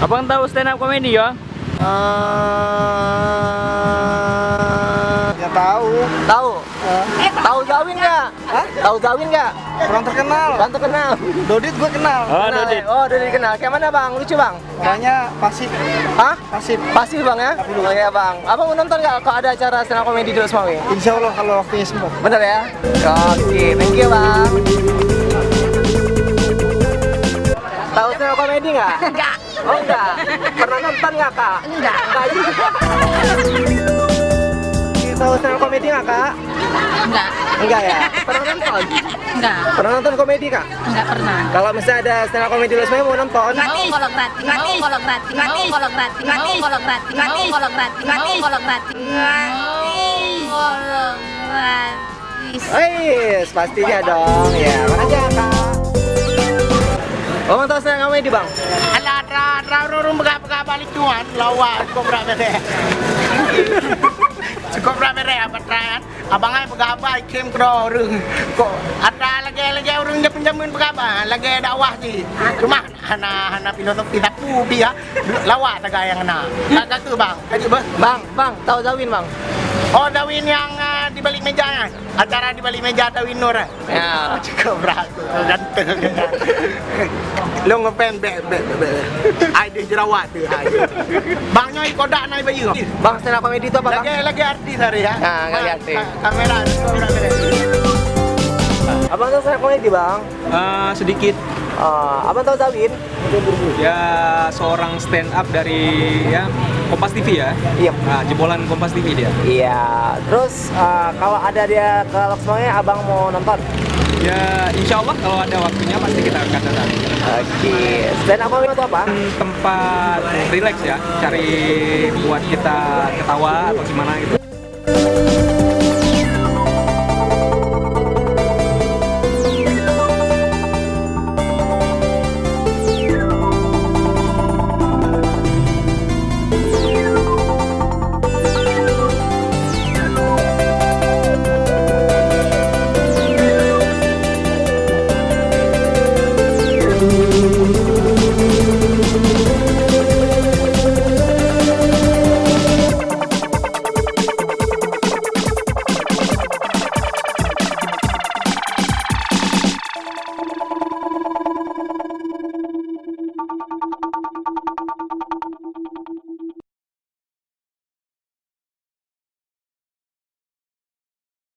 Abang tahu stand up comedy ya? Nggak tahu. Tahu? Tahu Zawin nggak? Hah? Tahu Zawin nggak? Kurang terkenal. Kan terkenal. Dodit gue kenal. Oh, Kenal, Dodit. ya? Oh, Dodit kenal. Kayak mana bang? Lucu bang? Orangnya pasif. Hah? Pasif. Pasti bang ya? Oh iya bang. Abang mau nonton nggak kalau ada acara stand up comedy di Losmawi? Insya Allah kalau waktunya sempat. Bener ya? Oke, thank you bang. Tahu stand up comedy nggak? Enggak. Oh enggak. Pernah nonton nggak kak? Enggak. Enggak juga. Tahu stand up comedy nggak kak? Enggak. Enggak ya? Pernah nonton? Enggak. Pernah nonton komedi kak? Enggak pernah. Kalau misalnya ada stand up comedy Losmawi mau nonton? Mau kalau gratis. Mau kalau gratis. Mau kalau gratis. Mau kalau gratis. Mau kalau gratis. Mau kalau gratis. Mau kalau gratis. Wih, pastinya dong. Ya, makanya kak. Oh, tahu stand up comedy bang? Alah, orang berapa balik tuan, lawan kau berapa deh? Cukup berapa deh apa terakhir? Abang ay berapa ikem kro rung kok ada lagi orang jamin berapa lagi dakwah sih. Cuma hana filosofi tapu dia lawak tak yang na. Tak tu bang, kaji bah. Bang, tahu Zawin bang? Oh Dawin yang di balik meja, acara di balik meja Dawin Nur. Ya. Cukup berat, ganteng. Lo ngepeng be. Ada jerawat tu. Bang nyoi kodak naik bayu. Bang, stand up comedy itu apa bang? Lagi artis hari ya. Nah, lagi artis. Kamera Abang tahu stand up comedy bang? Sedikit. Abang tahu Zawin? Ya seorang stand up dari ya Kompas TV ya. Iya. Nah, jebolan Kompas TV dia. Iya. Terus kalau ada dia ke Losmawi, abang mau nonton? Ya insya Allah kalau ada waktunya pasti kita akan datang. Oke. Stand up comedy itu apa? Tempat relax ya, cari buat kita ketawa atau gimana gitu.